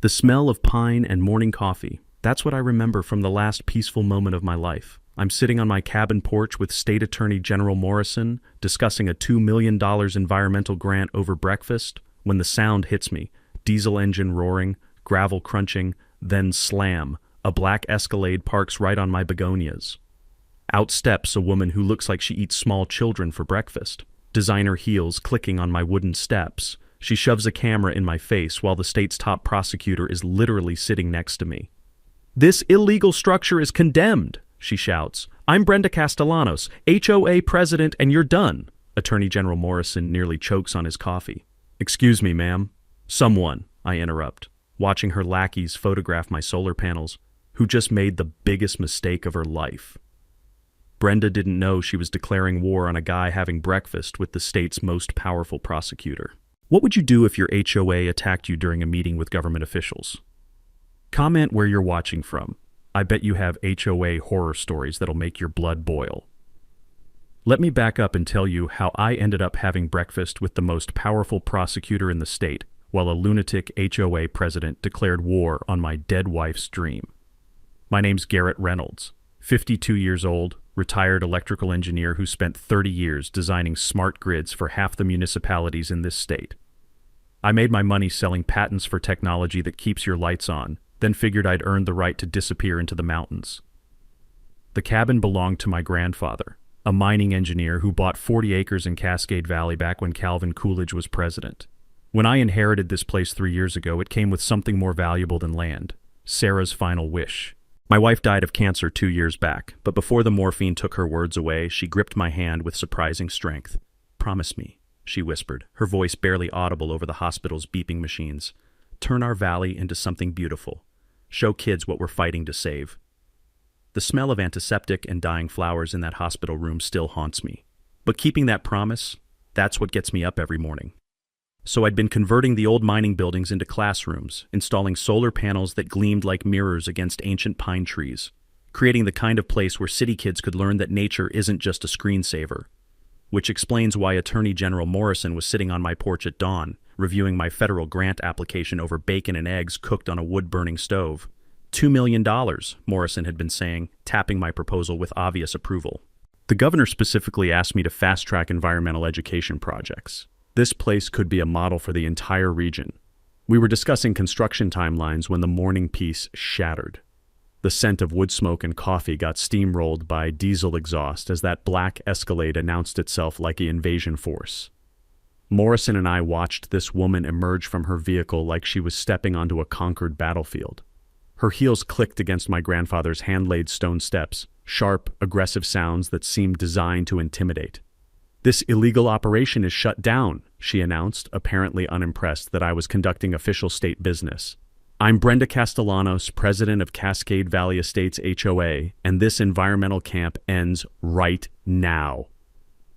The smell of pine and morning coffee. That's what I remember from the last peaceful moment of my life. I'm sitting on my cabin porch with State Attorney General Morrison, discussing a $2 million environmental grant over breakfast, when the sound hits me. Diesel engine roaring, gravel crunching, then slam. A black Escalade parks right on my begonias. Out steps a woman who looks like she eats small children for breakfast. Designer heels clicking on my wooden steps. She shoves a camera in my face while the state's top prosecutor is literally sitting next to me. "This illegal structure is condemned," she shouts. "I'm Brenda Castellanos, HOA president, and you're done." Attorney General Morrison nearly chokes on his coffee. "Excuse me, ma'am." "Someone," I interrupt, watching her lackeys photograph my solar panels, who just made the biggest mistake of her life. Brenda didn't know she was declaring war on a guy having breakfast with the state's most powerful prosecutor. What would you do if your HOA attacked you during a meeting with government officials? Comment where you're watching from. I bet you have HOA horror stories that'll make your blood boil. Let me back up and tell you how I ended up having breakfast with the most powerful prosecutor in the state, while a lunatic HOA president declared war on my dead wife's dream. My name's Garrett Reynolds, 52 years old, retired electrical engineer who spent 30 years designing smart grids for half the municipalities in this state. I made my money selling patents for technology that keeps your lights on, then figured I'd earned the right to disappear into the mountains. The cabin belonged to my grandfather, a mining engineer who bought 40 acres in Cascade Valley back when Calvin Coolidge was president. When I inherited this place 3 years ago, it came with something more valuable than land: Sarah's final wish. My wife died of cancer 2 years back, but before the morphine took her words away, she gripped my hand with surprising strength. "Promise me," she whispered, her voice barely audible over the hospital's beeping machines. "Turn our valley into something beautiful. Show kids what we're fighting to save." The smell of antiseptic and dying flowers in that hospital room still haunts me. But keeping that promise, that's what gets me up every morning. So I'd been converting the old mining buildings into classrooms, installing solar panels that gleamed like mirrors against ancient pine trees, creating the kind of place where city kids could learn that nature isn't just a screensaver. Which explains why Attorney General Morrison was sitting on my porch at dawn, reviewing my federal grant application over bacon and eggs cooked on a wood-burning stove. $2 million, Morrison had been saying, tapping my proposal with obvious approval. The governor specifically asked me to fast-track environmental education projects. This place could be a model for the entire region. We were discussing construction timelines when the morning peace shattered. The scent of wood smoke and coffee got steamrolled by diesel exhaust as that black Escalade announced itself like an invasion force. Morrison and I watched this woman emerge from her vehicle like she was stepping onto a conquered battlefield. Her heels clicked against my grandfather's hand-laid stone steps, sharp, aggressive sounds that seemed designed to intimidate. "This illegal operation is shut down," she announced, apparently unimpressed that I was conducting official state business. "I'm Brenda Castellanos, president of Cascade Valley Estates HOA, and this environmental camp ends right now."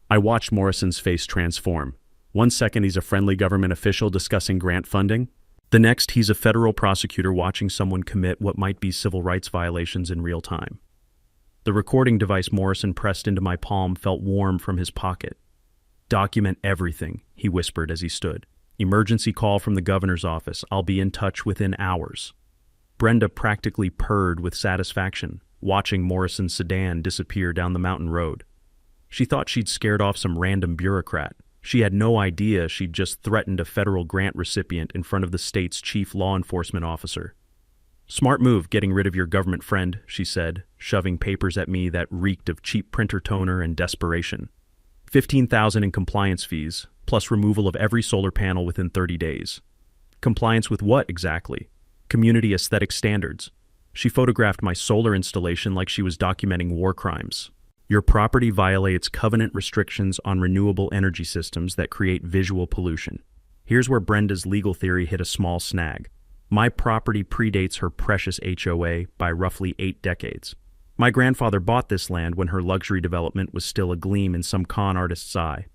I watched Morrison's face transform. One second he's a friendly government official discussing grant funding. The next he's a federal prosecutor watching someone commit what might be civil rights violations in real time. The recording device Morrison pressed into my palm felt warm from his pocket. "Document everything," he whispered as he stood. "Emergency call from the governor's office. I'll be in touch within hours." Brenda practically purred with satisfaction, watching Morrison's sedan disappear down the mountain road. She thought she'd scared off some random bureaucrat. She had no idea she'd just threatened a federal grant recipient in front of the state's chief law enforcement officer. "Smart move getting rid of your government friend," she said, shoving papers at me that reeked of cheap printer toner and desperation. $15,000 in compliance fees, plus removal of every solar panel within 30 days. Compliance with what exactly? Community aesthetic standards. She photographed my solar installation like she was documenting war crimes. "Your property violates covenant restrictions on renewable energy systems that create visual pollution." Here's where Brenda's legal theory hit a small snag. My property predates her precious HOA by roughly 8 decades. My grandfather bought this land when her luxury development was still a gleam in some con artist's eye.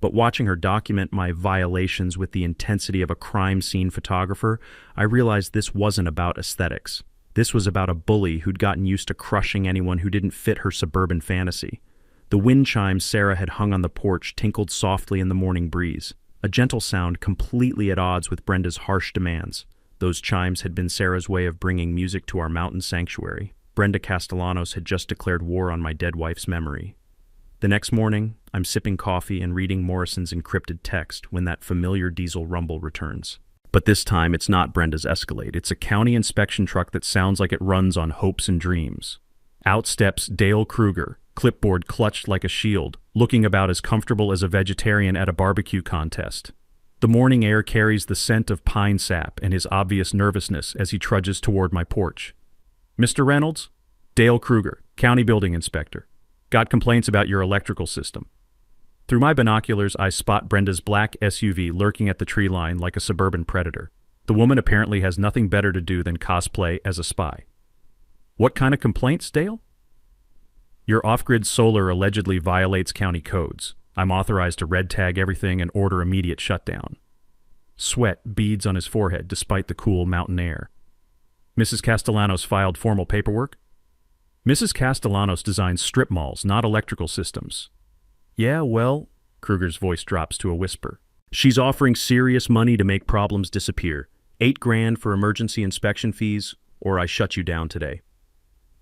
But watching her document my violations with the intensity of a crime scene photographer, I realized this wasn't about aesthetics. This was about a bully who'd gotten used to crushing anyone who didn't fit her suburban fantasy. The wind chimes Sarah had hung on the porch tinkled softly in the morning breeze, a gentle sound completely at odds with Brenda's harsh demands. Those chimes had been Sarah's way of bringing music to our mountain sanctuary. Brenda Castellanos had just declared war on my dead wife's memory. The next morning, I'm sipping coffee and reading Morrison's encrypted text when that familiar diesel rumble returns. But this time, it's not Brenda's Escalade. It's a county inspection truck that sounds like it runs on hopes and dreams. Out steps Dale Kruger, clipboard clutched like a shield, looking about as comfortable as a vegetarian at a barbecue contest. The morning air carries the scent of pine sap and his obvious nervousness as he trudges toward my porch. "Mr. Reynolds? Dale Kruger, County Building Inspector. Got complaints about your electrical system." Through my binoculars, I spot Brenda's black SUV lurking at the tree line like a suburban predator. The woman apparently has nothing better to do than cosplay as a spy. "What kind of complaints, Dale?" "Your off-grid solar allegedly violates county codes. I'm authorized to red tag everything and order immediate shutdown." Sweat beads on his forehead despite the cool mountain air. "Mrs. Castellanos filed formal paperwork?" "Mrs. Castellanos designs strip malls, not electrical systems." "Yeah, well," Kruger's voice drops to a whisper. "She's offering serious money to make problems disappear. $8,000 for emergency inspection fees, or I shut you down today."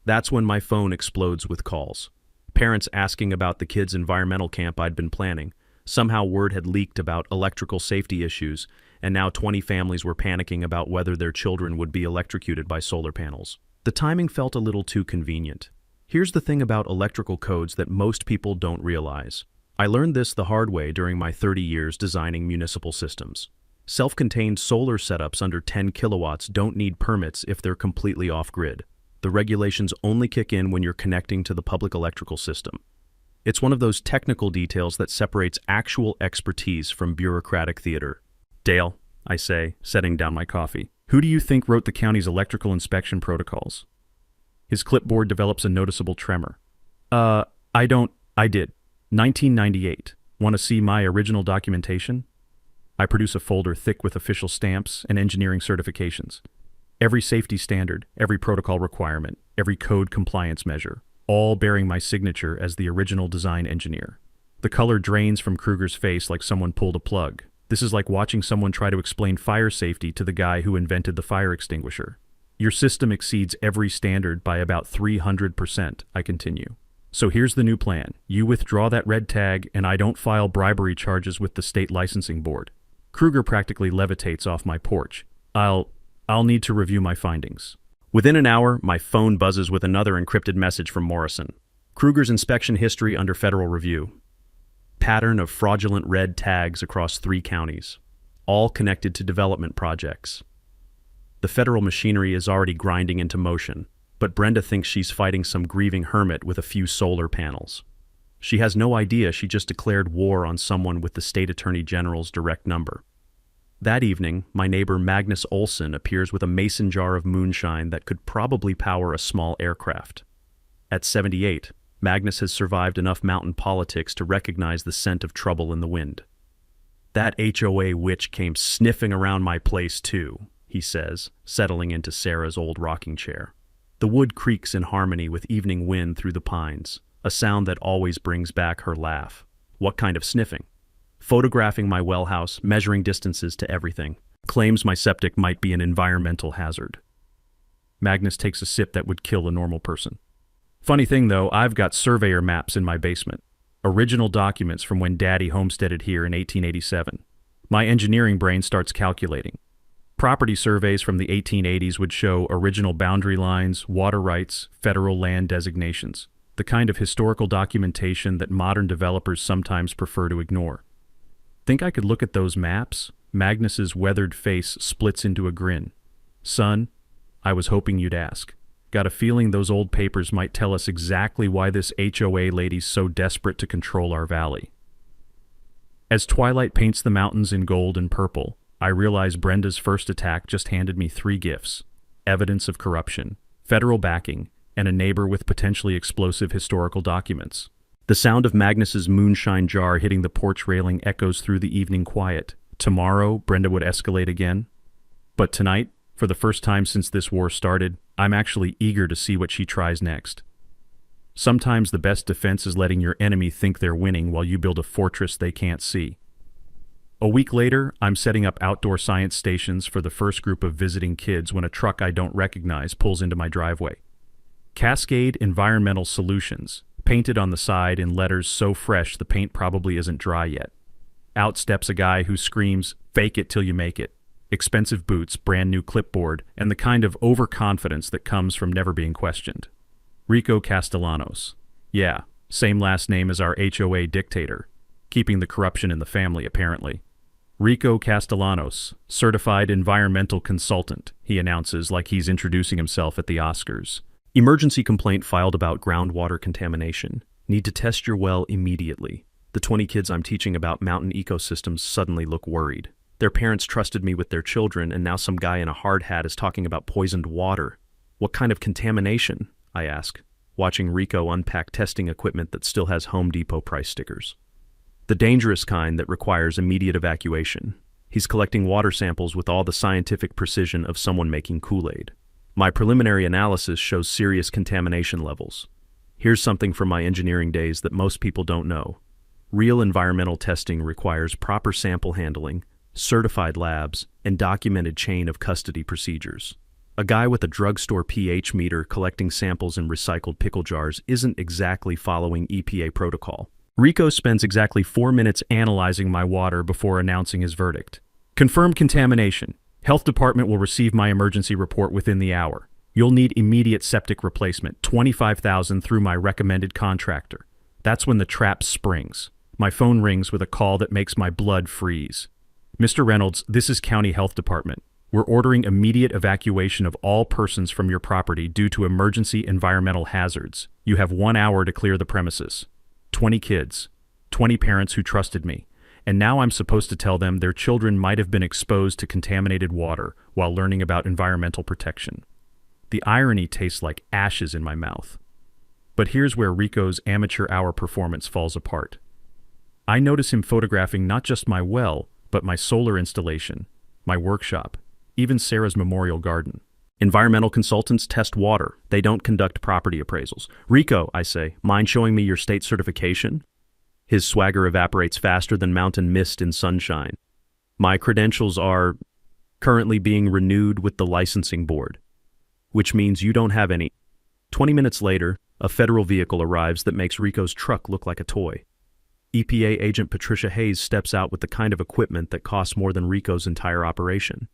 That's when my phone explodes with calls. Parents asking about the kids' environmental camp I'd been planning. Somehow word had leaked about electrical safety issues, and now 20 families were panicking about whether their children would be electrocuted by solar panels. The timing felt a little too convenient. Here's the thing about electrical codes that most people don't realize. I learned this the hard way during my 30 years designing municipal systems. Self-contained solar setups under 10 kilowatts don't need permits if they're completely off-grid. The regulations only kick in when you're connecting to the public electrical system. It's one of those technical details that separates actual expertise from bureaucratic theater. "Dale," I say, setting down my coffee, "who do you think wrote the county's electrical inspection protocols?" His clipboard develops a noticeable tremor. I did. 1998. Want to see my original documentation?" I produce a folder thick with official stamps and engineering certifications. Every safety standard, every protocol requirement, every code compliance measure, all bearing my signature as the original design engineer. The color drains from Kruger's face like someone pulled a plug. This is like watching someone try to explain fire safety to the guy who invented the fire extinguisher. "Your system exceeds every standard by about 300%, I continue. "So here's the new plan. You withdraw that red tag, and I don't file bribery charges with the state licensing board." Kruger practically levitates off my porch. I'll need to review my findings." Within an hour, my phone buzzes with another encrypted message from Morrison. Kruger's inspection history under federal review. Pattern of fraudulent red tags across 3 counties, all connected to development projects. The federal machinery is already grinding into motion, but Brenda thinks she's fighting some grieving hermit with a few solar panels. She has no idea she just declared war on someone with the state attorney general's direct number. That evening, my neighbor Magnus Olson appears with a mason jar of moonshine that could probably power a small aircraft. At 78, Magnus has survived enough mountain politics to recognize the scent of trouble in the wind. "That HOA witch came sniffing around my place too," he says, settling into Sarah's old rocking chair. The wood creaks in harmony with evening wind through the pines, a sound that always brings back her laugh. "What kind of sniffing?" "Photographing my well house, measuring distances to everything. Claims my septic might be an environmental hazard." Magnus takes a sip that would kill a normal person. "Funny thing though, I've got surveyor maps in my basement. Original documents from when Daddy homesteaded here in 1887. My engineering brain starts calculating. Property surveys from the 1880s would show original boundary lines, water rights, federal land designations. The kind of historical documentation that modern developers sometimes prefer to ignore. Think I could look at those maps? Magnus's weathered face splits into a grin. "Son, I was hoping you'd ask. Got a feeling those old papers might tell us exactly why this HOA lady's so desperate to control our valley." As twilight paints the mountains in gold and purple, I realize Brenda's first attack just handed me 3 gifts: evidence of corruption, federal backing, and a neighbor with potentially explosive historical documents. The sound of Magnus's moonshine jar hitting the porch railing echoes through the evening quiet. Tomorrow, Brenda would escalate again. But tonight, for the first time since this war started, I'm actually eager to see what she tries next. Sometimes the best defense is letting your enemy think they're winning while you build a fortress they can't see. A week later, I'm setting up outdoor science stations for the first group of visiting kids when a truck I don't recognize pulls into my driveway. Cascade Environmental Solutions, painted on the side in letters so fresh the paint probably isn't dry yet. Out steps a guy who screams, "Fake it till you make it." Expensive boots, brand new clipboard, and the kind of overconfidence that comes from never being questioned. Rico Castellanos. Yeah, same last name as our HOA dictator. Keeping the corruption in the family, apparently. Rico Castellanos, certified environmental consultant, he announces like he's introducing himself at the Oscars. Emergency complaint filed about groundwater contamination. Need to test your well immediately. The 20 kids I'm teaching about mountain ecosystems suddenly look worried. Their parents trusted me with their children, and now some guy in a hard hat is talking about poisoned water. What kind of contamination? I ask, watching Rico unpack testing equipment that still has Home Depot price stickers. The dangerous kind that requires immediate evacuation. He's collecting water samples with all the scientific precision of someone making Kool-Aid. My preliminary analysis shows serious contamination levels. Here's something from my engineering days that most people don't know. Real environmental testing requires proper sample handling, certified labs, and documented chain of custody procedures. A guy with a drugstore pH meter collecting samples in recycled pickle jars isn't exactly following EPA protocol. Rico spends exactly 4 minutes analyzing my water before announcing his verdict. Confirmed contamination. Health department will receive my emergency report within the hour. You'll need immediate septic replacement, $25,000 through my recommended contractor. That's when the trap springs. My phone rings with a call that makes my blood freeze. Mr. Reynolds, this is County Health Department. We're ordering immediate evacuation of all persons from your property due to emergency environmental hazards. You have 1 hour to clear the premises. 20 kids, 20 parents who trusted me, and now I'm supposed to tell them their children might have been exposed to contaminated water while learning about environmental protection. The irony tastes like ashes in my mouth. But here's where Rico's amateur hour performance falls apart. I notice him photographing not just my well, but my solar installation, my workshop, even Sarah's memorial garden. Environmental consultants test water. They don't conduct property appraisals. Rico, I say, mind showing me your state certification? His swagger evaporates faster than mountain mist in sunshine. My credentials are currently being renewed with the licensing board, which means you don't have any. 20 minutes later, a federal vehicle arrives that makes Rico's truck look like a toy. EPA agent Patricia Hayes steps out with the kind of equipment that costs more than Rico's entire operation,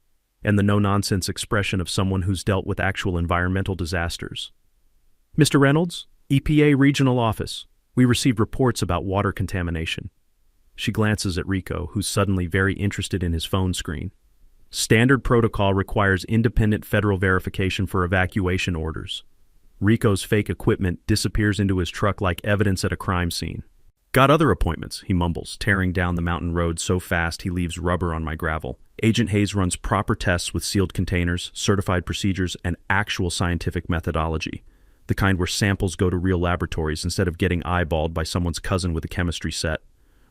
and the no-nonsense expression of someone who's dealt with actual environmental disasters. Mr. Reynolds, EPA Regional Office. We received reports about water contamination. She glances at Rico, who's suddenly very interested in his phone screen. Standard protocol requires independent federal verification for evacuation orders. Rico's fake equipment disappears into his truck like evidence at a crime scene. Got other appointments, he mumbles, tearing down the mountain road so fast he leaves rubber on my gravel. Agent Hayes runs proper tests with sealed containers, certified procedures, and actual scientific methodology. The kind where samples go to real laboratories instead of getting eyeballed by someone's cousin with a chemistry set.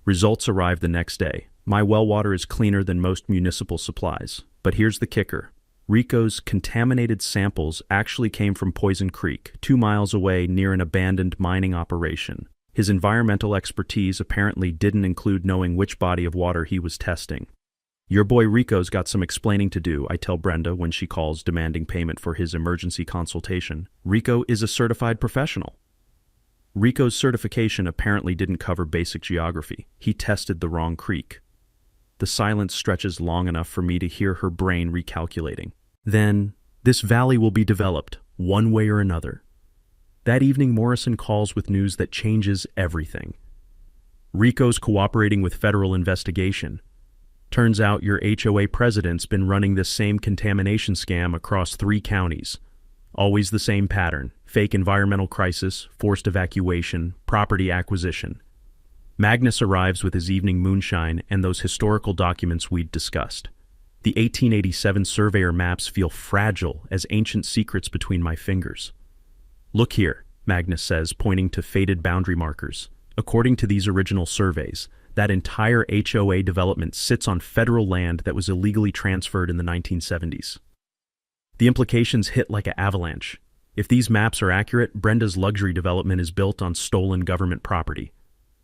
Results arrive the next day. My well water is cleaner than most municipal supplies. But here's the kicker. Rico's contaminated samples actually came from Poison Creek, 2 miles away near an abandoned mining operation. His environmental expertise apparently didn't include knowing which body of water he was testing. Your boy Rico's got some explaining to do, I tell Brenda when she calls demanding payment for his emergency consultation. Rico is a certified professional. Rico's certification apparently didn't cover basic geography. He tested the wrong creek. The silence stretches long enough for me to hear her brain recalculating. Then, this valley will be developed, one way or another. That evening, Morrison calls with news that changes everything. Rico's cooperating with federal investigation. Turns out your HOA president's been running this same contamination scam across 3 counties. Always the same pattern: fake environmental crisis, forced evacuation, property acquisition. Magnus arrives with his evening moonshine and those historical documents we'd discussed. The 1887 surveyor maps feel fragile as ancient secrets between my fingers. Look here, Magnus says, pointing to faded boundary markers. According to these original surveys, that entire HOA development sits on federal land that was illegally transferred in the 1970s. The implications hit like an avalanche. If these maps are accurate, Brenda's luxury development is built on stolen government property.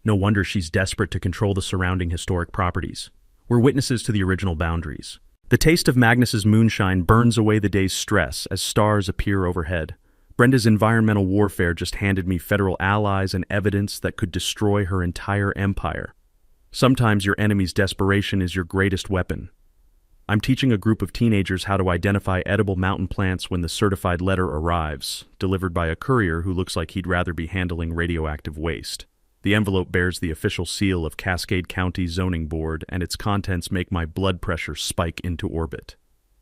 No wonder she's desperate to control the surrounding historic properties. We're witnesses to the original boundaries. The taste of Magnus's moonshine burns away the day's stress as stars appear overhead. Brenda's environmental warfare just handed me federal allies and evidence that could destroy her entire empire. Sometimes your enemy's desperation is your greatest weapon. I'm teaching a group of teenagers how to identify edible mountain plants when the certified letter arrives, delivered by a courier who looks like he'd rather be handling radioactive waste. The envelope bears the official seal of Cascade County Zoning Board, and its contents make my blood pressure spike into orbit.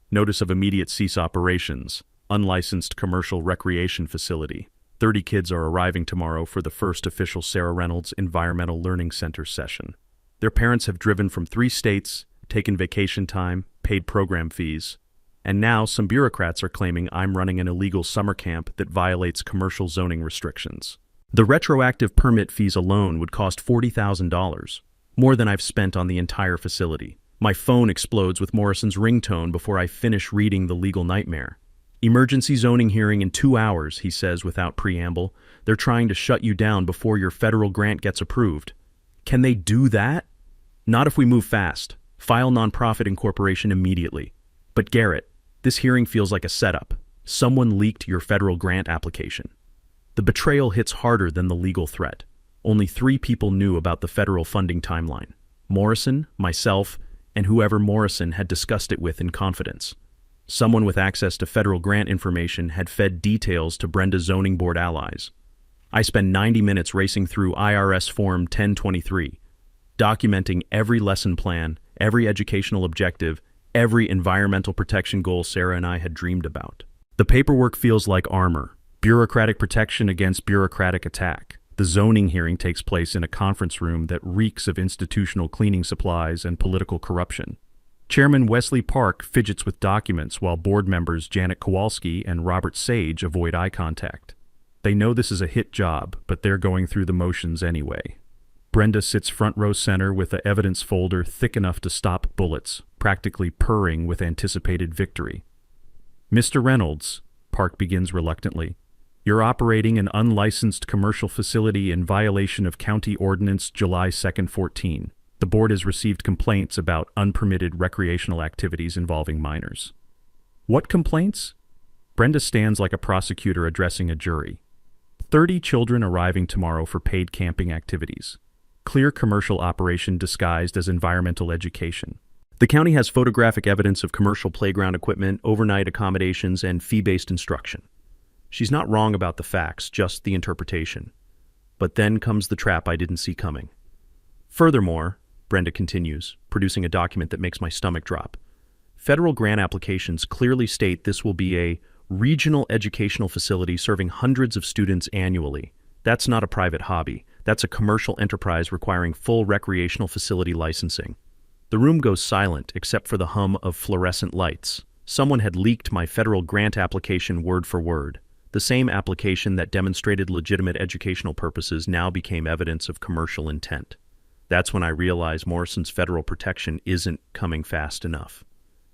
Notice of immediate cease operations. Unlicensed commercial recreation facility. 30 kids are arriving tomorrow for the first official Sarah Reynolds Environmental Learning Center session. Their parents have driven from 3 states, taken vacation time, paid program fees, and now some bureaucrats are claiming I'm running an illegal summer camp that violates commercial zoning restrictions. The retroactive permit fees alone would cost $40,000, more than I've spent on the entire facility. My phone explodes with Morrison's ringtone before I finish reading the legal nightmare. Emergency zoning hearing in 2 hours, he says without preamble. They're trying to shut you down before your federal grant gets approved. Can they do that? Not if we move fast. File nonprofit incorporation immediately. But Garrett, this hearing feels like a setup. Someone leaked your federal grant application. The betrayal hits harder than the legal threat. Only 3 people knew about the federal funding timeline. Morrison, myself, and whoever Morrison had discussed it with in confidence. Someone with access to federal grant information had fed details to Brenda's zoning board allies. I spent 90 minutes racing through IRS Form 1023, documenting every lesson plan, every educational objective, every environmental protection goal Sarah and I had dreamed about. The paperwork feels like armor, bureaucratic protection against bureaucratic attack. The zoning hearing takes place in a conference room that reeks of institutional cleaning supplies and political corruption. Chairman Wesley Park fidgets with documents while board members Janet Kowalski and Robert Sage avoid eye contact. They know this is a hit job, but they're going through the motions anyway. Brenda sits front row center with the evidence folder thick enough to stop bullets, practically purring with anticipated victory. Mr. Reynolds, Park begins reluctantly, you're operating an unlicensed commercial facility in violation of County Ordinance July 2nd, 14. The board has received complaints about unpermitted recreational activities involving minors. What complaints? Brenda stands like a prosecutor addressing a jury. 30 children arriving tomorrow for paid camping activities. Clear commercial operation disguised as environmental education. The county has photographic evidence of commercial playground equipment, overnight accommodations, and fee-based instruction. She's not wrong about the facts, just the interpretation. But then comes the trap I didn't see coming. Furthermore, Brenda continues, producing a document that makes my stomach drop. Federal grant applications clearly state this will be a regional educational facility serving hundreds of students annually. That's not a private hobby. That's a commercial enterprise requiring full recreational facility licensing. The room goes silent except for the hum of fluorescent lights. Someone had leaked my federal grant application word for word. The same application that demonstrated legitimate educational purposes now became evidence of commercial intent. That's when I realized Morrison's federal protection isn't coming fast enough.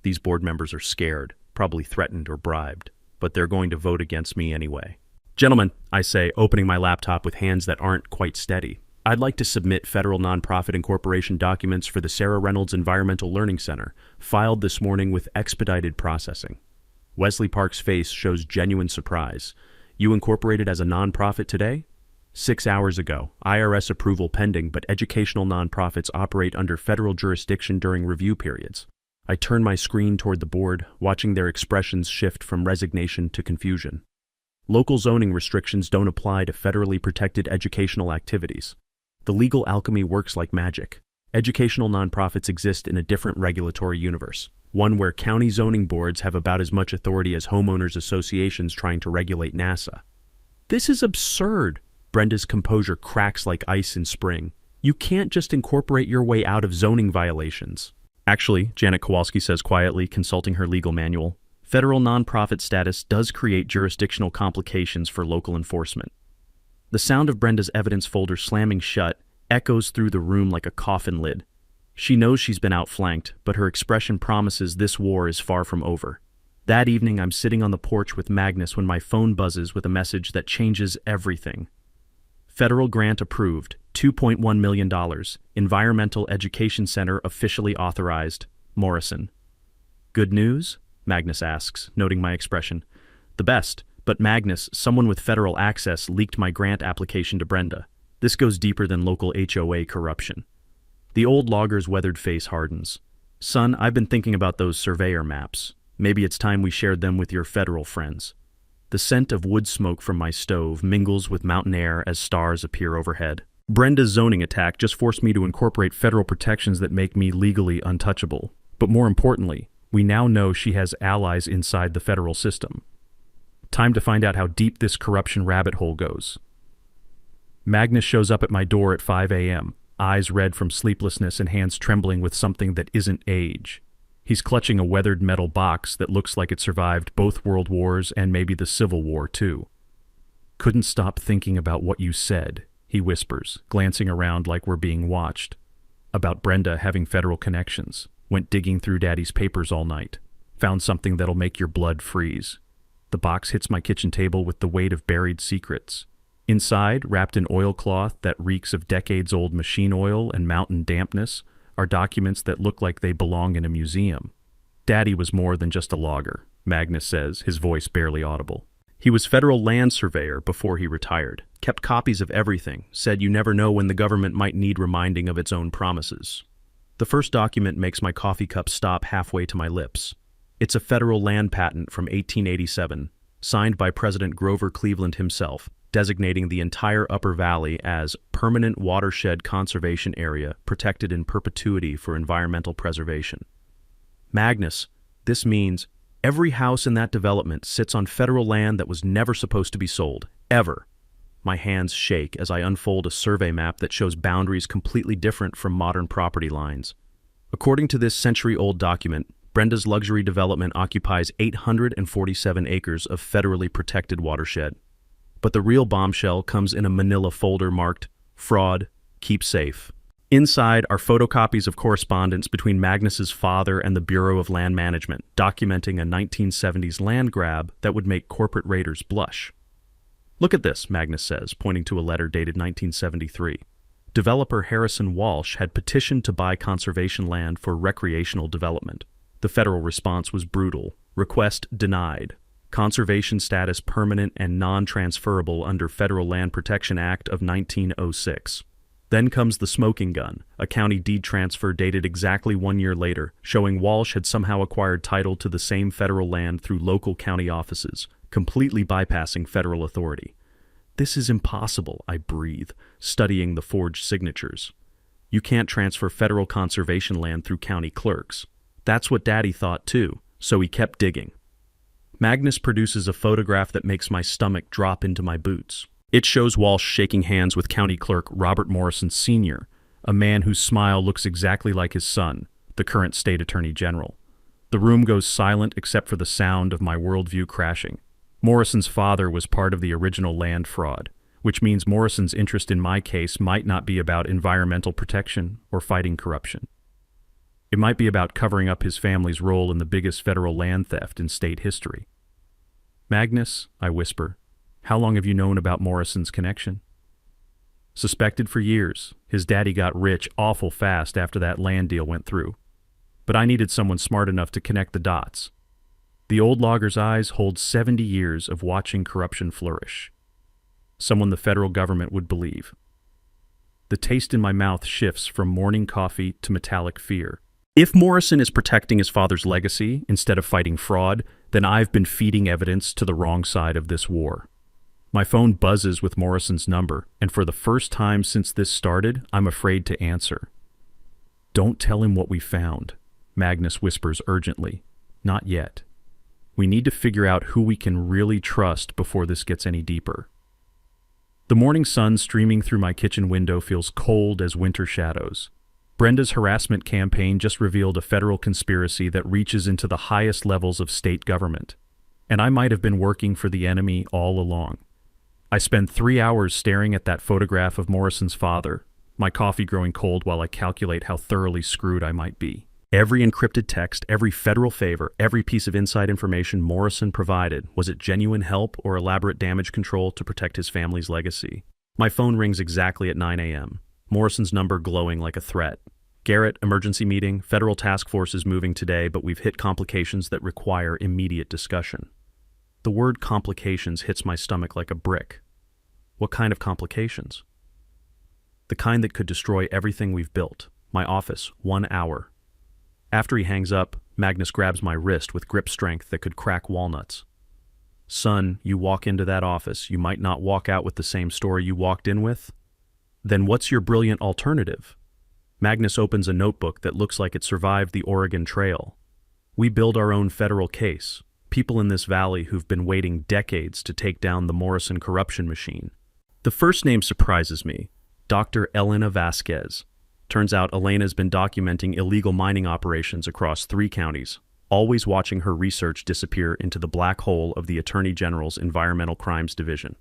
These board members are scared, probably threatened or bribed, but they're going to vote against me anyway. Gentlemen, I say, opening my laptop with hands that aren't quite steady, I'd like to submit federal nonprofit incorporation documents for the Sarah Reynolds Environmental Learning Center, filed this morning with expedited processing. Wesley Park's face shows genuine surprise. You incorporated as a nonprofit today? 6 hours ago, IRS approval pending, but educational nonprofits operate under federal jurisdiction during review periods. I turn my screen toward the board, watching their expressions shift from resignation to confusion. Local zoning restrictions don't apply to federally protected educational activities. The legal alchemy works like magic. Educational nonprofits exist in a different regulatory universe, one where county zoning boards have about as much authority as homeowners associations trying to regulate NASA. This is absurd. Brenda's composure cracks like ice in spring. You can't just incorporate your way out of zoning violations. Actually, Janet Kowalski says quietly, consulting her legal manual, federal nonprofit status does create jurisdictional complications for local enforcement. The sound of Brenda's evidence folder slamming shut echoes through the room like a coffin lid. She knows she's been outflanked, but her expression promises this war is far from over. That evening, I'm sitting on the porch with Magnus when my phone buzzes with a message that changes everything. Federal grant approved, $2.1 million. Environmental Education Center officially authorized. Morrison. Good news? Magnus asks, noting my expression. The best, but Magnus, someone with federal access, leaked my grant application to Brenda. This goes deeper than local HOA corruption. The old logger's weathered face hardens. Son, I've been thinking about those surveyor maps. Maybe it's time we shared them with your federal friends. The scent of wood smoke from my stove mingles with mountain air as stars appear overhead. Brenda's zoning attack just forced me to incorporate federal protections that make me legally untouchable. But more importantly, we now know she has allies inside the federal system. Time to find out how deep this corruption rabbit hole goes. Magnus shows up at my door at 5 a.m., eyes red from sleeplessness and hands trembling with something that isn't age. He's clutching a weathered metal box that looks like it survived both world wars and maybe the Civil War, too. Couldn't stop thinking about what you said, he whispers, glancing around like we're being watched. About Brenda having federal connections. Went digging through Daddy's papers all night. Found something that'll make your blood freeze. The box hits my kitchen table with the weight of buried secrets. Inside, wrapped in oilcloth that reeks of decades-old machine oil and mountain dampness, are documents that look like they belong in a museum. Daddy was more than just a logger, Magnus says, his voice barely audible. He was federal land surveyor before he retired, kept copies of everything, said you never know when the government might need reminding of its own promises. The first document makes my coffee cup stop halfway to my lips. It's a federal land patent from 1887, signed by President Grover Cleveland himself, designating the entire Upper Valley as Permanent Watershed Conservation Area protected in perpetuity for environmental preservation. Magnus, this means every house in that development sits on federal land that was never supposed to be sold, ever. My hands shake as I unfold a survey map that shows boundaries completely different from modern property lines. According to this century-old document, Brenda's luxury development occupies 847 acres of federally protected watershed. But the real bombshell comes in a manila folder marked, Fraud, Keep Safe. Inside are photocopies of correspondence between Magnus's father and the Bureau of Land Management, documenting a 1970s land grab that would make corporate raiders blush. Look at this, Magnus says, pointing to a letter dated 1973. Developer Harrison Walsh had petitioned to buy conservation land for recreational development. The federal response was brutal. Request denied. Conservation status permanent and non-transferable under Federal Land Protection Act of 1906. Then comes the smoking gun, a county deed transfer dated exactly 1 year later, showing Walsh had somehow acquired title to the same federal land through local county offices, completely bypassing federal authority. This is impossible, I breathe, studying the forged signatures. You can't transfer federal conservation land through county clerks. That's what Daddy thought too, so he kept digging. Magnus produces a photograph that makes my stomach drop into my boots. It shows Walsh shaking hands with County Clerk Robert Morrison Sr., a man whose smile looks exactly like his son, the current State Attorney General. The room goes silent except for the sound of my worldview crashing. Morrison's father was part of the original land fraud, which means Morrison's interest in my case might not be about environmental protection or fighting corruption. It might be about covering up his family's role in the biggest federal land theft in state history. Magnus, I whisper, how long have you known about Morrison's connection? Suspected for years. His daddy got rich awful fast after that land deal went through. But I needed someone smart enough to connect the dots. The old logger's eyes hold 70 years of watching corruption flourish. Someone the federal government would believe. The taste in my mouth shifts from morning coffee to metallic fear. If Morrison is protecting his father's legacy instead of fighting fraud, then I've been feeding evidence to the wrong side of this war. My phone buzzes with Morrison's number, and for the first time since this started, I'm afraid to answer. Don't tell him what we found, Magnus whispers urgently. Not yet. We need to figure out who we can really trust before this gets any deeper. The morning sun streaming through my kitchen window feels cold as winter shadows. Brenda's harassment campaign just revealed a federal conspiracy that reaches into the highest levels of state government. And I might have been working for the enemy all along. I spend 3 hours staring at that photograph of Morrison's father, my coffee growing cold while I calculate how thoroughly screwed I might be. Every encrypted text, every federal favor, every piece of inside information Morrison provided, was it genuine help or elaborate damage control to protect his family's legacy? My phone rings exactly at 9 a.m., Morrison's number glowing like a threat. Garrett, emergency meeting, federal task force is moving today, but we've hit complications that require immediate discussion. The word complications hits my stomach like a brick. What kind of complications? The kind that could destroy everything we've built. My office, 1 hour. After he hangs up, Magnus grabs my wrist with grip strength that could crack walnuts. Son, you walk into that office, you might not walk out with the same story you walked in with. Then what's your brilliant alternative? Magnus opens a notebook that looks like it survived the Oregon Trail. We build our own federal case. People in this valley who've been waiting decades to take down the Morrison corruption machine. The first name surprises me. Dr. Elena Vasquez. Turns out Elena's been documenting illegal mining operations across 3 counties, always watching her research disappear into the black hole of the Attorney General's Environmental Crimes Division.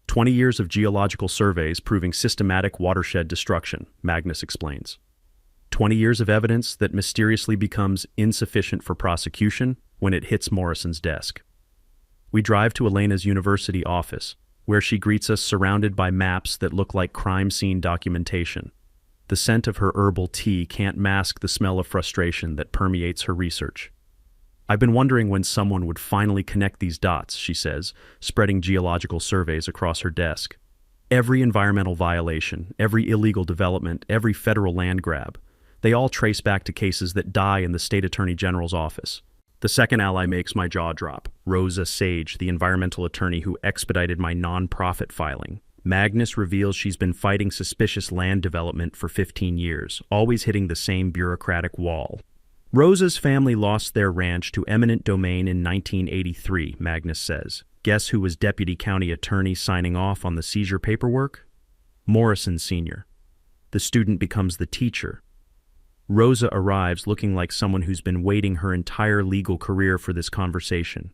20 years of geological surveys proving systematic watershed destruction, Magnus explains. 20 years of evidence that mysteriously becomes insufficient for prosecution when it hits Morrison's desk. We drive to Elena's university office, where she greets us surrounded by maps that look like crime scene documentation. The scent of her herbal tea can't mask the smell of frustration that permeates her research. I've been wondering when someone would finally connect these dots, she says, spreading geological surveys across her desk. Every environmental violation, every illegal development, every federal land grab, they all trace back to cases that die in the state attorney general's office. The second ally makes my jaw drop. Rosa Sage, the environmental attorney who expedited my non-profit filing. Magnus reveals she's been fighting suspicious land development for 15 years, always hitting the same bureaucratic wall. Rosa's family lost their ranch to eminent domain in 1983, Magnus says. Guess who was deputy county attorney signing off on the seizure paperwork? Morrison Sr. The student becomes the teacher. Rosa arrives looking like someone who's been waiting her entire legal career for this conversation.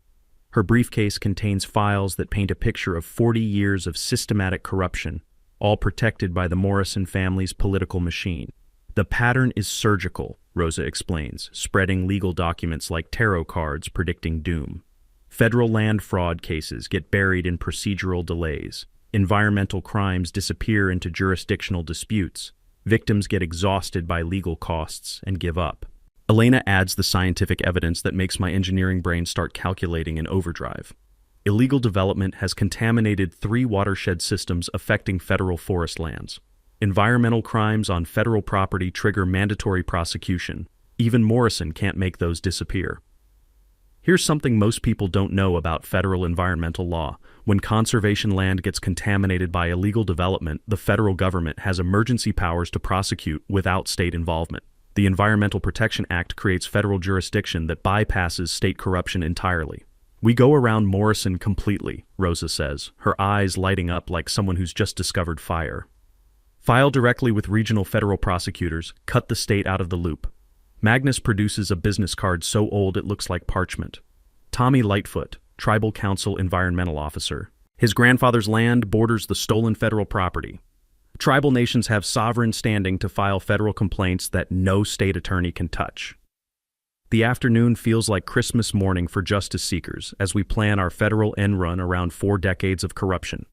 Her briefcase contains files that paint a picture of 40 years of systematic corruption, all protected by the Morrison family's political machine. The pattern is surgical, Rosa explains, spreading legal documents like tarot cards predicting doom. Federal land fraud cases get buried in procedural delays. Environmental crimes disappear into jurisdictional disputes. Victims get exhausted by legal costs and give up. Elena adds the scientific evidence that makes my engineering brain start calculating in overdrive. Illegal development has contaminated 3 watershed systems affecting federal forest lands. Environmental crimes on federal property trigger mandatory prosecution. Even Morrison can't make those disappear. Here's something most people don't know about federal environmental law. When conservation land gets contaminated by illegal development, the federal government has emergency powers to prosecute without state involvement. The Environmental Protection Act creates federal jurisdiction that bypasses state corruption entirely. We go around Morrison completely, Rosa says, her eyes lighting up like someone who's just discovered fire. File directly with regional federal prosecutors, cut the state out of the loop. Magnus produces a business card so old it looks like parchment. Tommy Lightfoot, Tribal Council Environmental Officer. His grandfather's land borders the stolen federal property. Tribal nations have sovereign standing to file federal complaints that no state attorney can touch. The afternoon feels like Christmas morning for justice seekers as we plan our federal end run around 4 decades of corruption.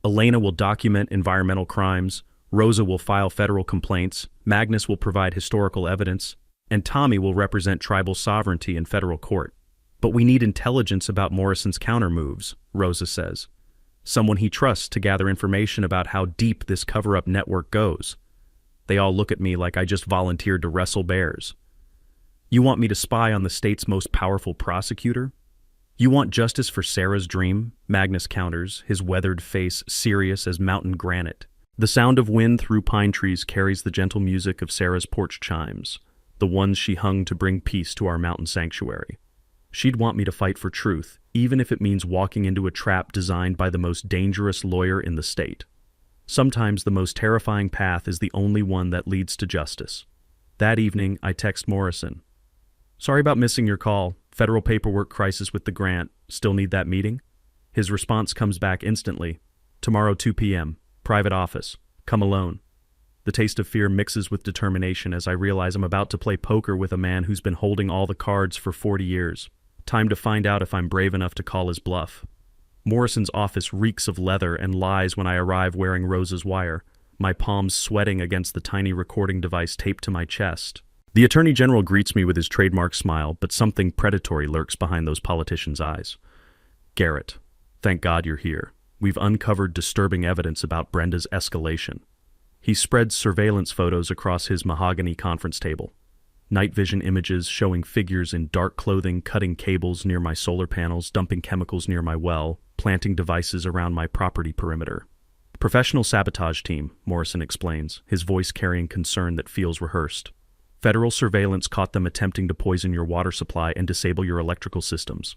Elena will document environmental crimes, Rosa will file federal complaints, Magnus will provide historical evidence, and Tommy will represent tribal sovereignty in federal court. But we need intelligence about Morrison's countermoves, Rosa says. Someone he trusts to gather information about how deep this cover-up network goes. They all look at me like I just volunteered to wrestle bears. You want me to spy on the state's most powerful prosecutor? You want justice for Sarah's dream? Magnus counters, his weathered face serious as mountain granite. The sound of wind through pine trees carries the gentle music of Sarah's porch chimes, the ones she hung to bring peace to our mountain sanctuary. She'd want me to fight for truth, even if it means walking into a trap designed by the most dangerous lawyer in the state. Sometimes the most terrifying path is the only one that leads to justice. That evening, I text Morrison. Sorry about missing your call. Federal paperwork crisis with the grant. Still need that meeting? His response comes back instantly. Tomorrow 2 p.m. Private office. Come alone. The taste of fear mixes with determination as I realize I'm about to play poker with a man who's been holding all the cards for 40 years. Time to find out if I'm brave enough to call his bluff. Morrison's office reeks of leather and lies when I arrive wearing Rosa's wire, my palms sweating against the tiny recording device taped to my chest. The Attorney General greets me with his trademark smile, but something predatory lurks behind those politicians' eyes. Garrett, thank God you're here. We've uncovered disturbing evidence about Brenda's escalation. He spreads surveillance photos across his mahogany conference table. Night vision images showing figures in dark clothing cutting cables near my solar panels, dumping chemicals near my well, planting devices around my property perimeter. Professional sabotage team, Morrison explains, his voice carrying concern that feels rehearsed. Federal surveillance caught them attempting to poison your water supply and disable your electrical systems.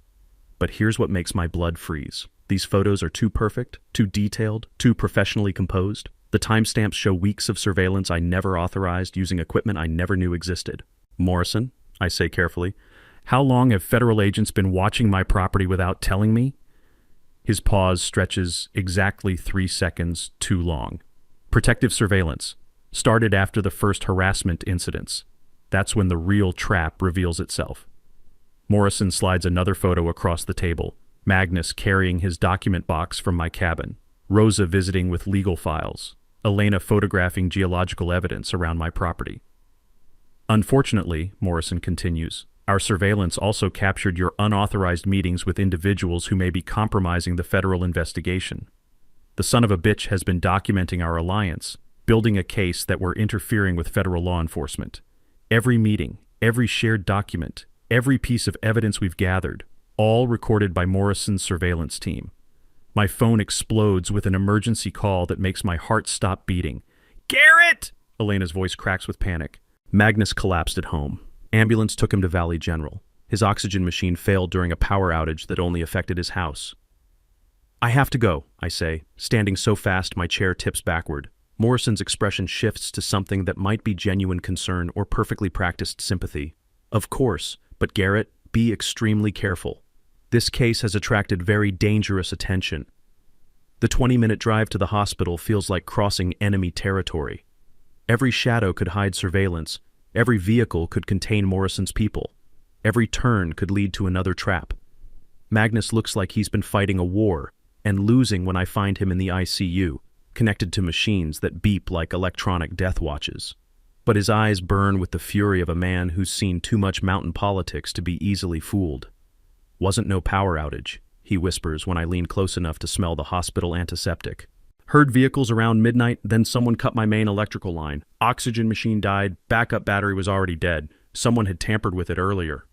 But here's what makes my blood freeze. These photos are too perfect, too detailed, too professionally composed. The timestamps show weeks of surveillance I never authorized using equipment I never knew existed. Morrison, I say carefully, how long have federal agents been watching my property without telling me? His pause stretches exactly 3 seconds too long. Protective surveillance started after the first harassment incidents. That's when the real trap reveals itself. Morrison slides another photo across the table, Magnus carrying his document box from my cabin, Rosa visiting with legal files, Elena photographing geological evidence around my property. Unfortunately, Morrison continues, our surveillance also captured your unauthorized meetings with individuals who may be compromising the federal investigation. The son of a bitch has been documenting our alliance, building a case that we're interfering with federal law enforcement. Every meeting, every shared document, every piece of evidence we've gathered, all recorded by Morrison's surveillance team. My phone explodes with an emergency call that makes my heart stop beating. Garrett! Elena's voice cracks with panic. Magnus collapsed at home. Ambulance took him to Valley General. His oxygen machine failed during a power outage that only affected his house. I have to go, I say, standing so fast my chair tips backward. Morrison's expression shifts to something that might be genuine concern or perfectly practiced sympathy. Of course, but Garrett, be extremely careful. This case has attracted very dangerous attention. The 20-minute drive to the hospital feels like crossing enemy territory. Every shadow could hide surveillance. Every vehicle could contain Morrison's people. Every turn could lead to another trap. Magnus looks like he's been fighting a war and losing when I find him in the ICU, connected to machines that beep like electronic death watches. But his eyes burn with the fury of a man who's seen too much mountain politics to be easily fooled. Wasn't no power outage, he whispers when I lean close enough to smell the hospital antiseptic. Heard vehicles around midnight, then someone cut my main electrical line. Oxygen machine died, backup battery was already dead. Someone had tampered with it earlier.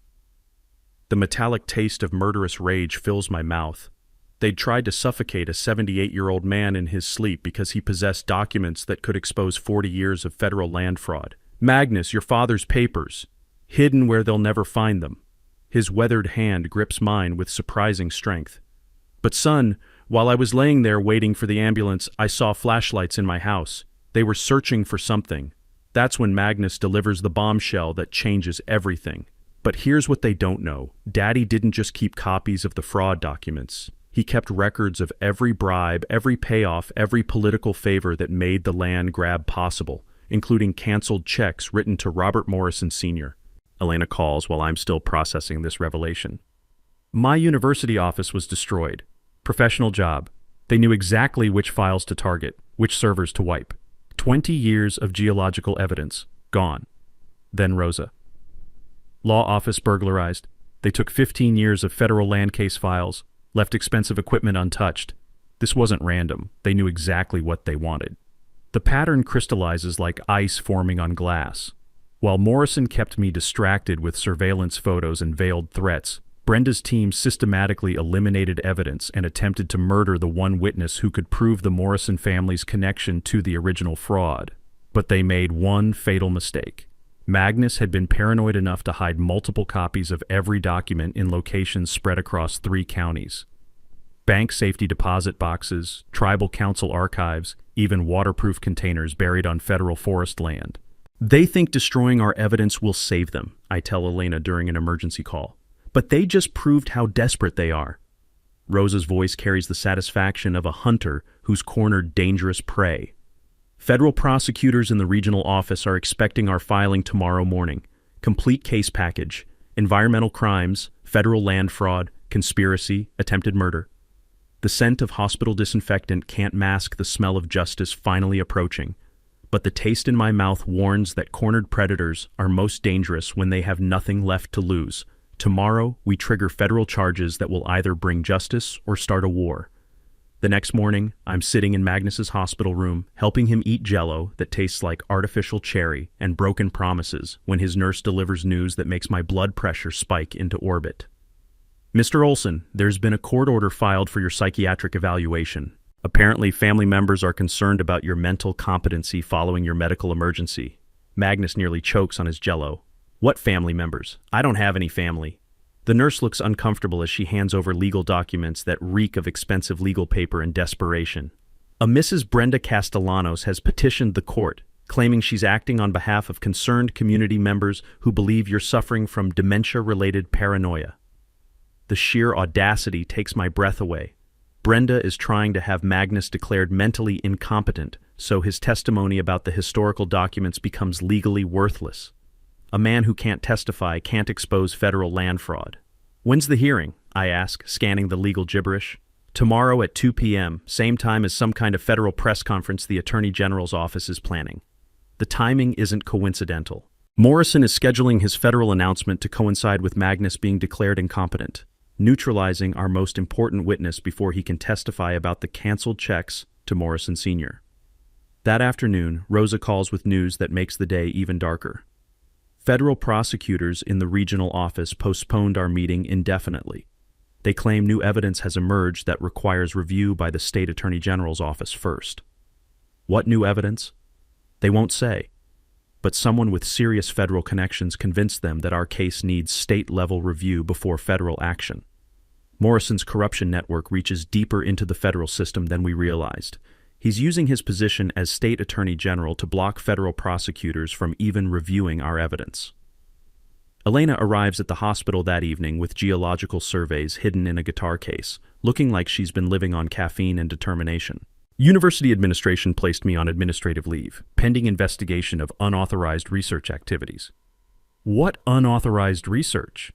The metallic taste of murderous rage fills my mouth. They'd tried to suffocate a 78-year-old man in his sleep because he possessed documents that could expose 40 years of federal land fraud. Magnus, your father's papers, hidden where they'll never find them. His weathered hand grips mine with surprising strength. But son, while I was laying there waiting for the ambulance, I saw flashlights in my house. They were searching for something. That's when Magnus delivers the bombshell that changes everything. But here's what they don't know. Daddy didn't just keep copies of the fraud documents. He kept records of every bribe, every payoff, every political favor that made the land grab possible, including canceled checks written to Robert Morrison Sr. Elena calls while I'm still processing this revelation. My university office was destroyed. Professional job. They knew exactly which files to target, which servers to wipe. 20 years of geological evidence. Gone. Then Rosa. Law office burglarized. They took 15 years of federal land case files, left expensive equipment untouched. This wasn't random. They knew exactly what they wanted. The pattern crystallizes like ice forming on glass. While Morrison kept me distracted with surveillance photos and veiled threats, Brenda's team systematically eliminated evidence and attempted to murder the one witness who could prove the Morrison family's connection to the original fraud. But they made one fatal mistake. Magnus had been paranoid enough to hide multiple copies of every document in locations spread across 3 counties. Bank safety deposit boxes, tribal council archives, even waterproof containers buried on federal forest land. They think destroying our evidence will save them, I tell Elena during an emergency call. But they just proved how desperate they are. Rosa's voice carries the satisfaction of a hunter who's cornered dangerous prey. Federal prosecutors in the regional office are expecting our filing tomorrow morning. Complete case package, environmental crimes, federal land fraud, conspiracy, attempted murder. The scent of hospital disinfectant can't mask the smell of justice finally approaching, but the taste in my mouth warns that cornered predators are most dangerous when they have nothing left to lose. Tomorrow, we trigger federal charges that will either bring justice or start a war. The next morning, I'm sitting in Magnus's hospital room, helping him eat Jell-O that tastes like artificial cherry and broken promises when his nurse delivers news that makes my blood pressure spike into orbit. Mr. Olson, there's been a court order filed for your psychiatric evaluation. Apparently, family members are concerned about your mental competency following your medical emergency. Magnus nearly chokes on his Jell-O. What family members? I don't have any family. The nurse looks uncomfortable as she hands over legal documents that reek of expensive legal paper and desperation. A Mrs. Brenda Castellanos has petitioned the court, claiming she's acting on behalf of concerned community members who believe you're suffering from dementia-related paranoia. The sheer audacity takes my breath away. Brenda is trying to have Magnus declared mentally incompetent, so his testimony about the historical documents becomes legally worthless. A man who can't testify can't expose federal land fraud. When's the hearing? I ask, scanning the legal gibberish. Tomorrow at 2 p.m., same time as some kind of federal press conference the Attorney General's office is planning. The timing isn't coincidental. Morrison is scheduling his federal announcement to coincide with Magnus being declared incompetent, neutralizing our most important witness before he can testify about the canceled checks to Morrison Sr. That afternoon, Rosa calls with news that makes the day even darker. Federal prosecutors in the regional office postponed our meeting indefinitely. They claim new evidence has emerged that requires review by the state attorney general's office first. What new evidence? They won't say. But someone with serious federal connections convinced them that our case needs state-level review before federal action. Morrison's corruption network reaches deeper into the federal system than we realized. He's using his position as state attorney general to block federal prosecutors from even reviewing our evidence. Elena arrives at the hospital that evening with geological surveys hidden in a guitar case, looking like she's been living on caffeine and determination. University administration placed me on administrative leave, pending investigation of unauthorized research activities. What unauthorized research?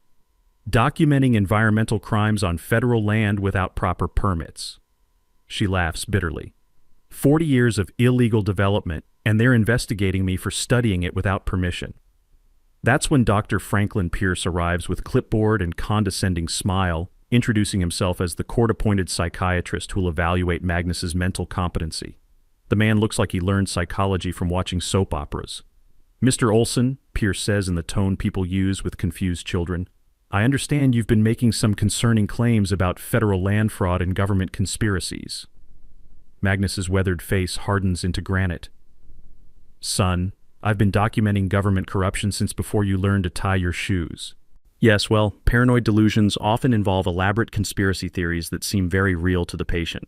Documenting environmental crimes on federal land without proper permits. She laughs bitterly. 40 years of illegal development, and they're investigating me for studying it without permission. That's when Dr. Franklin Pierce arrives with clipboard and condescending smile, introducing himself as the court-appointed psychiatrist who will evaluate Magnus's mental competency. The man looks like he learned psychology from watching soap operas. Mr. Olson, Pierce says in the tone people use with confused children, I understand you've been making some concerning claims about federal land fraud and government conspiracies. Magnus's weathered face hardens into granite. Son, I've been documenting government corruption since before you learned to tie your shoes. Yes, well, paranoid delusions often involve elaborate conspiracy theories that seem very real to the patient.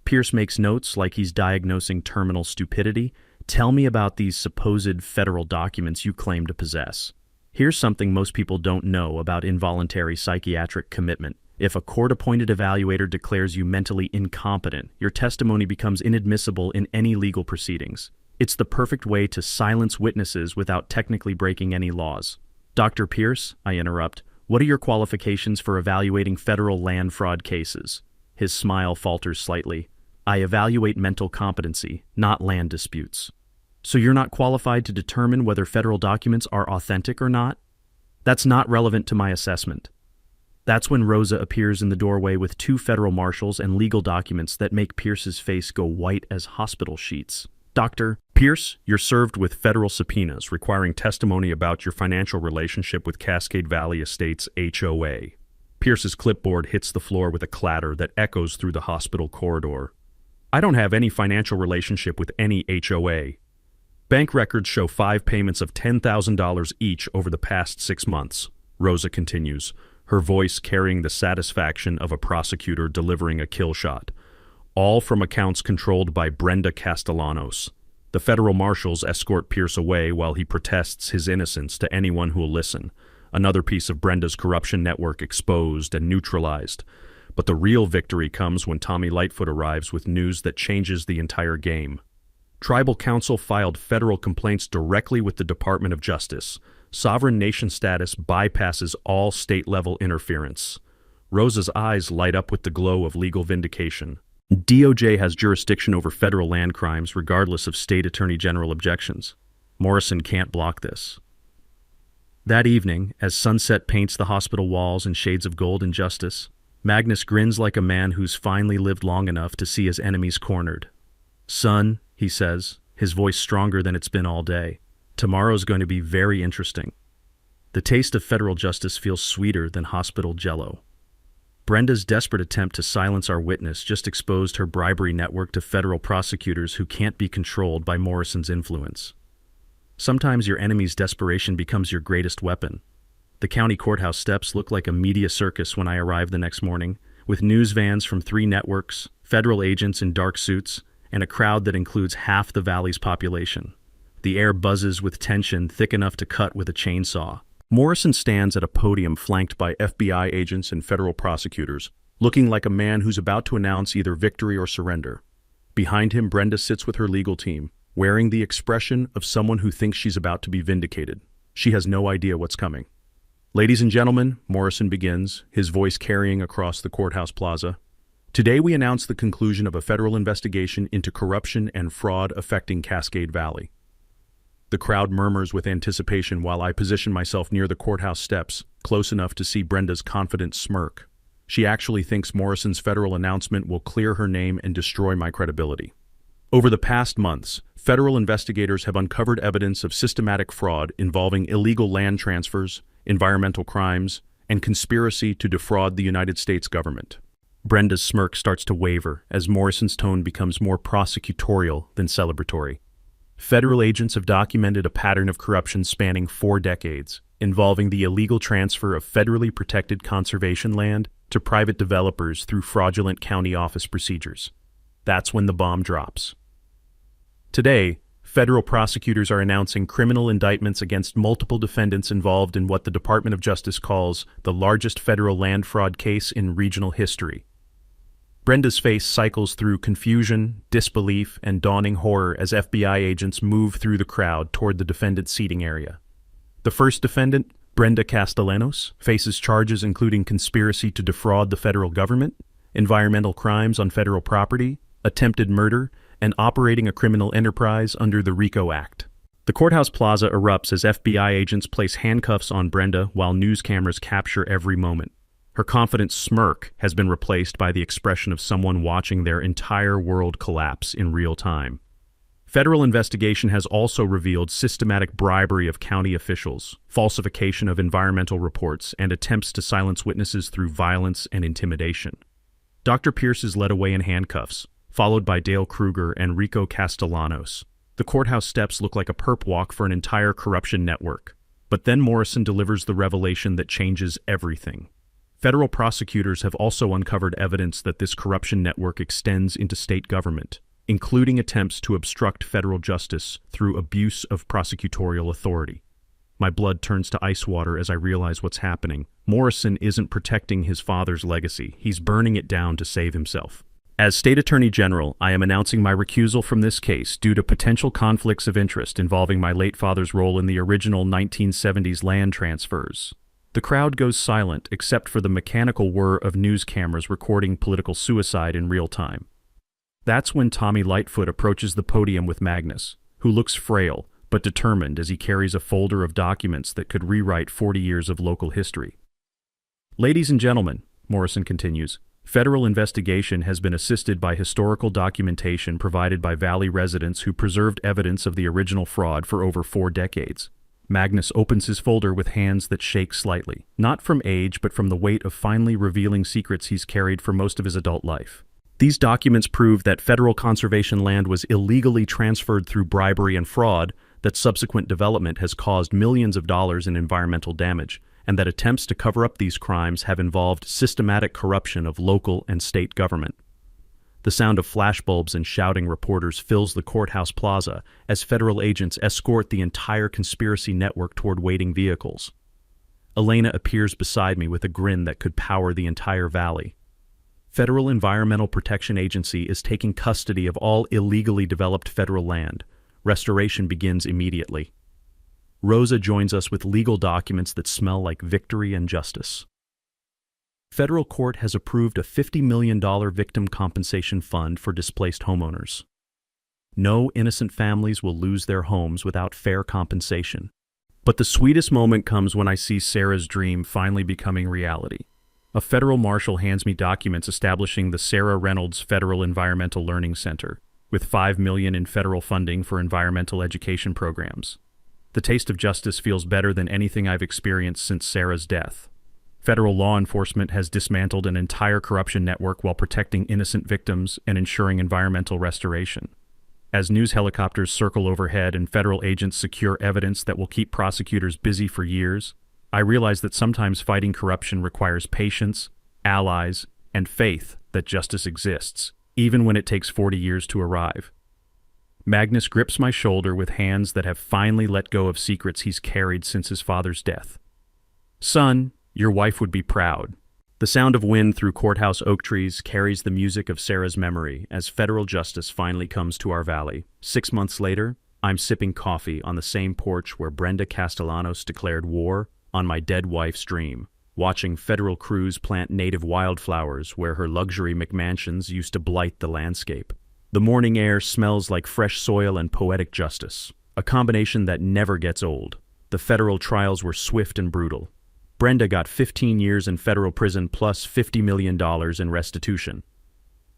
Pierce makes notes like he's diagnosing terminal stupidity. Tell me about these supposed federal documents you claim to possess. Here's something most people don't know about involuntary psychiatric commitment. If a court-appointed evaluator declares you mentally incompetent, your testimony becomes inadmissible in any legal proceedings. It's the perfect way to silence witnesses without technically breaking any laws. Dr. Pierce, I interrupt, what are your qualifications for evaluating federal land fraud cases? His smile falters slightly. I evaluate mental competency, not land disputes. So you're not qualified to determine whether federal documents are authentic or not? That's not relevant to my assessment. That's when Rosa appears in the doorway with 2 federal marshals and legal documents that make Pierce's face go white as hospital sheets. Dr. Pierce, you're served with federal subpoenas requiring testimony about your financial relationship with Cascade Valley Estates HOA. Pierce's clipboard hits the floor with a clatter that echoes through the hospital corridor. I don't have any financial relationship with any HOA. Bank records show 5 payments of $10,000 each over the past 6 months. Rosa continues, her voice carrying the satisfaction of a prosecutor delivering a kill shot. All from accounts controlled by Brenda Castellanos. The federal marshals escort Pierce away while he protests his innocence to anyone who will listen. Another piece of Brenda's corruption network exposed and neutralized. But the real victory comes when Tommy Lightfoot arrives with news that changes the entire game. Tribal Council filed federal complaints directly with the Department of Justice. Sovereign nation status bypasses all state-level interference. Rosa's eyes light up with the glow of legal vindication. DOJ has jurisdiction over federal land crimes regardless of state attorney general objections. Morrison can't block this. That evening, as sunset paints the hospital walls in shades of gold and justice, Magnus grins like a man who's finally lived long enough to see his enemies cornered. "Son," he says, his voice stronger than it's been all day, "tomorrow's going to be very interesting." The taste of federal justice feels sweeter than hospital jello. Brenda's desperate attempt to silence our witness just exposed her bribery network to federal prosecutors who can't be controlled by Morrison's influence. Sometimes your enemy's desperation becomes your greatest weapon. The county courthouse steps look like a media circus when I arrive the next morning, with news vans from 3 networks, federal agents in dark suits, and a crowd that includes half the valley's population. The air buzzes with tension thick enough to cut with a chainsaw. Morrison stands at a podium flanked by FBI agents and federal prosecutors, looking like a man who's about to announce either victory or surrender. Behind him, Brenda sits with her legal team, wearing the expression of someone who thinks she's about to be vindicated. She has no idea what's coming. "Ladies and gentlemen," Morrison begins, his voice carrying across the courthouse plaza, "today we announce the conclusion of a federal investigation into corruption and fraud affecting Cascade Valley." The crowd murmurs with anticipation while I position myself near the courthouse steps, close enough to see Brenda's confident smirk. She actually thinks Morrison's federal announcement will clear her name and destroy my credibility. Over the past months, federal investigators have uncovered evidence of systematic fraud involving illegal land transfers, environmental crimes, and conspiracy to defraud the United States government. Brenda's smirk starts to waver as Morrison's tone becomes more prosecutorial than celebratory. Federal agents have documented a pattern of corruption spanning 4 decades, involving the illegal transfer of federally protected conservation land to private developers through fraudulent county office procedures. That's when the bomb drops. Today, federal prosecutors are announcing criminal indictments against multiple defendants involved in what the Department of Justice calls the largest federal land fraud case in regional history. Brenda's face cycles through confusion, disbelief, and dawning horror as FBI agents move through the crowd toward the defendant's seating area. The first defendant, Brenda Castellanos, faces charges including conspiracy to defraud the federal government, environmental crimes on federal property, attempted murder, and operating a criminal enterprise under the RICO Act. The courthouse plaza erupts as FBI agents place handcuffs on Brenda while news cameras capture every moment. Her confident smirk has been replaced by the expression of someone watching their entire world collapse in real time. Federal investigation has also revealed systematic bribery of county officials, falsification of environmental reports, and attempts to silence witnesses through violence and intimidation. Dr. Pierce is led away in handcuffs, followed by Dale Kruger and Rico Castellanos. The courthouse steps look like a perp walk for an entire corruption network. But then Morrison delivers the revelation that changes everything. Federal prosecutors have also uncovered evidence that this corruption network extends into state government, including attempts to obstruct federal justice through abuse of prosecutorial authority. My blood turns to ice water as I realize what's happening. Morrison isn't protecting his father's legacy. He's burning it down to save himself. As State Attorney General, I am announcing my recusal from this case due to potential conflicts of interest involving my late father's role in the original 1970s land transfers. The crowd goes silent except for the mechanical whir of news cameras recording political suicide in real time. That's when Tommy Lightfoot approaches the podium with Magnus, who looks frail but determined as he carries a folder of documents that could rewrite 40 years of local history. "Ladies and gentlemen," Morrison continues, "federal investigation has been assisted by historical documentation provided by Valley residents who preserved evidence of the original fraud for over 4 decades. Magnus opens his folder with hands that shake slightly, not from age but from the weight of finally revealing secrets he's carried for most of his adult life. These documents prove that federal conservation land was illegally transferred through bribery and fraud, that subsequent development has caused millions of dollars in environmental damage, and that attempts to cover up these crimes have involved systematic corruption of local and state government." The sound of flashbulbs and shouting reporters fills the courthouse plaza as federal agents escort the entire conspiracy network toward waiting vehicles. Elena appears beside me with a grin that could power the entire valley. Federal Environmental Protection Agency is taking custody of all illegally developed federal land. Restoration begins immediately. Rosa joins us with legal documents that smell like victory and justice. Federal court has approved a $50 million victim compensation fund for displaced homeowners. No innocent families will lose their homes without fair compensation. But the sweetest moment comes when I see Sarah's dream finally becoming reality. A federal marshal hands me documents establishing the Sarah Reynolds Federal Environmental Learning Center, with $5 million in federal funding for environmental education programs. The taste of justice feels better than anything I've experienced since Sarah's death. Federal law enforcement has dismantled an entire corruption network while protecting innocent victims and ensuring environmental restoration. As news helicopters circle overhead and federal agents secure evidence that will keep prosecutors busy for years, I realize that sometimes fighting corruption requires patience, allies, and faith that justice exists, even when it takes 40 years to arrive. Magnus grips my shoulder with hands that have finally let go of secrets he's carried since his father's death. "Son, your wife would be proud." The sound of wind through courthouse oak trees carries the music of Sarah's memory as federal justice finally comes to our valley. 6 months later, I'm sipping coffee on the same porch where Brenda Castellanos declared war on my dead wife's dream, watching federal crews plant native wildflowers where her luxury McMansions used to blight the landscape. The morning air smells like fresh soil and poetic justice, a combination that never gets old. The federal trials were swift and brutal. Brenda got 15 years in federal prison plus $50 million in restitution.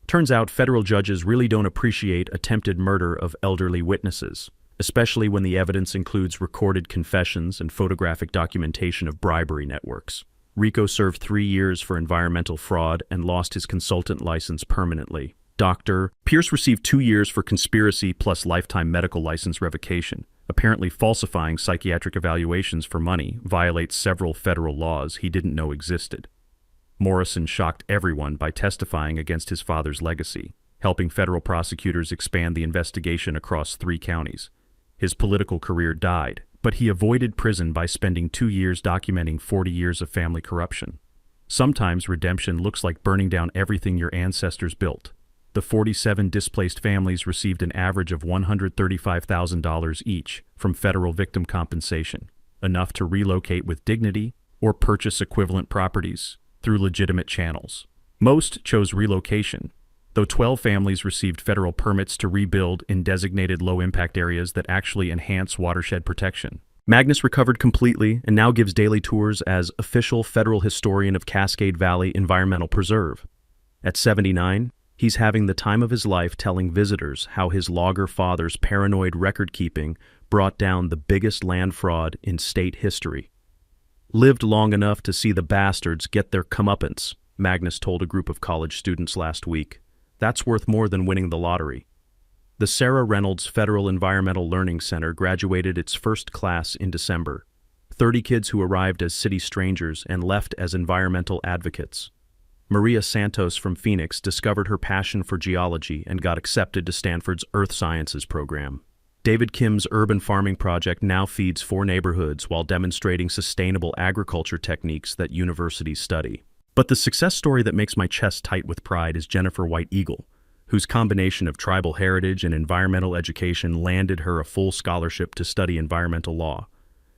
Turns out federal judges really don't appreciate attempted murder of elderly witnesses, especially when the evidence includes recorded confessions and photographic documentation of bribery networks. Rico served 3 years for environmental fraud and lost his consultant license permanently. Dr. Pierce received 2 years for conspiracy plus lifetime medical license revocation. Apparently falsifying psychiatric evaluations for money violates several federal laws he didn't know existed. Morrison shocked everyone by testifying against his father's legacy, helping federal prosecutors expand the investigation across 3 counties. His political career died, but he avoided prison by spending 2 years documenting 40 years of family corruption. Sometimes redemption looks like burning down everything your ancestors built. The 47 displaced families received an average of $135,000 each from federal victim compensation, enough to relocate with dignity or purchase equivalent properties through legitimate channels. Most chose relocation, though 12 families received federal permits to rebuild in designated low-impact areas that actually enhance watershed protection. Magnus recovered completely and now gives daily tours as official federal historian of Cascade Valley Environmental Preserve. At 79, he's having the time of his life telling visitors how his logger father's paranoid record-keeping brought down the biggest land fraud in state history. "Lived long enough to see the bastards get their comeuppance," Magnus told a group of college students last week. "That's worth more than winning the lottery." The Sarah Reynolds Federal Environmental Learning Center graduated its first class in December. 30 kids who arrived as city strangers and left as environmental advocates. Maria Santos from Phoenix discovered her passion for geology and got accepted to Stanford's Earth Sciences program. David Kim's urban farming project now feeds 4 neighborhoods while demonstrating sustainable agriculture techniques that universities study. But the success story that makes my chest tight with pride is Jennifer White Eagle, whose combination of tribal heritage and environmental education landed her a full scholarship to study environmental law.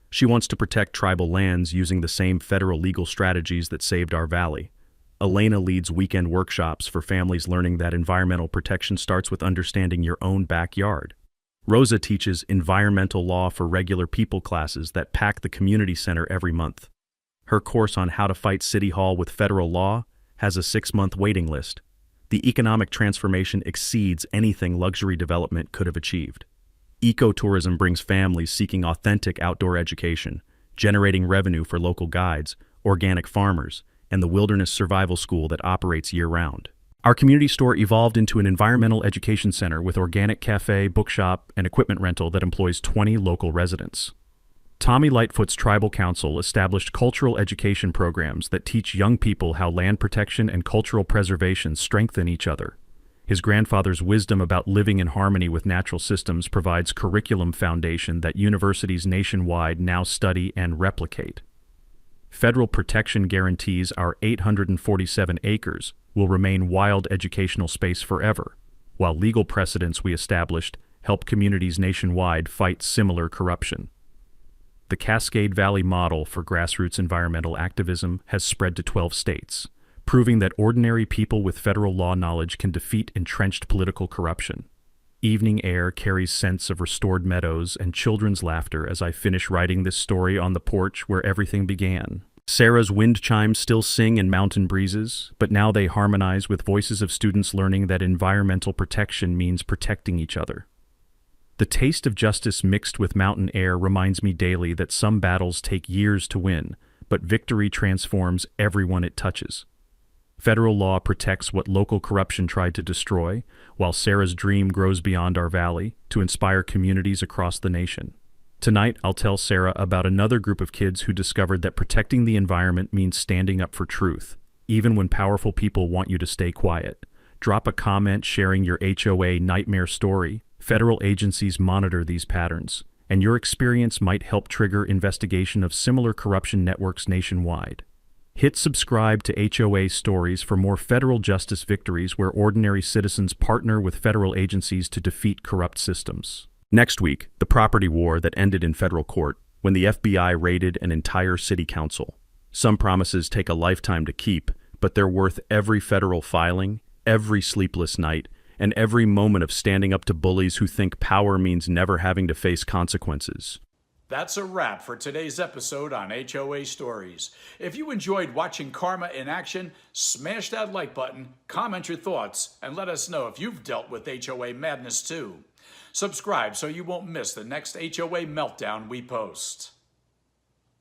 She wants to protect tribal lands using the same federal legal strategies that saved our valley. Elena leads weekend workshops for families learning that environmental protection starts with understanding your own backyard. Rosa teaches environmental law for regular people classes that pack the community center every month. Her course on how to fight City Hall with federal law has a 6-month waiting list. The economic transformation exceeds anything luxury development could have achieved. Ecotourism brings families seeking authentic outdoor education, generating revenue for local guides, organic farmers, and the wilderness survival school that operates year-round. Our community store evolved into an environmental education center with organic cafe, bookshop, and equipment rental that employs 20 local residents. Tommy Lightfoot's Tribal Council established cultural education programs that teach young people how land protection and cultural preservation strengthen each other. His grandfather's wisdom about living in harmony with natural systems provides curriculum foundation that universities nationwide now study and replicate. Federal protection guarantees our 847 acres will remain wild educational space forever, while legal precedents we established help communities nationwide fight similar corruption. The Cascade Valley model for grassroots environmental activism has spread to 12 states, proving that ordinary people with federal law knowledge can defeat entrenched political corruption. Evening air carries scents of restored meadows and children's laughter as I finish writing this story on the porch where everything began. Sarah's wind chimes still sing in mountain breezes, but now they harmonize with voices of students learning that environmental protection means protecting each other. The taste of justice mixed with mountain air reminds me daily that some battles take years to win, but victory transforms everyone it touches. Federal law protects what local corruption tried to destroy, while Sarah's dream grows beyond our valley to inspire communities across the nation. Tonight, I'll tell Sarah about another group of kids who discovered that protecting the environment means standing up for truth, even when powerful people want you to stay quiet. Drop a comment sharing your HOA nightmare story. Federal agencies monitor these patterns, and your experience might help trigger investigation of similar corruption networks nationwide. Hit subscribe to HOA Stories for more federal justice victories where ordinary citizens partner with federal agencies to defeat corrupt systems. Next week, the property war that ended in federal court when the FBI raided an entire city council. Some promises take a lifetime to keep, but they're worth every federal filing, every sleepless night, and every moment of standing up to bullies who think power means never having to face consequences. That's a wrap for today's episode on HOA Stories. If you enjoyed watching Karma in action, smash that like button, comment your thoughts, and let us know if you've dealt with HOA madness too. Subscribe so you won't miss the next HOA meltdown we post.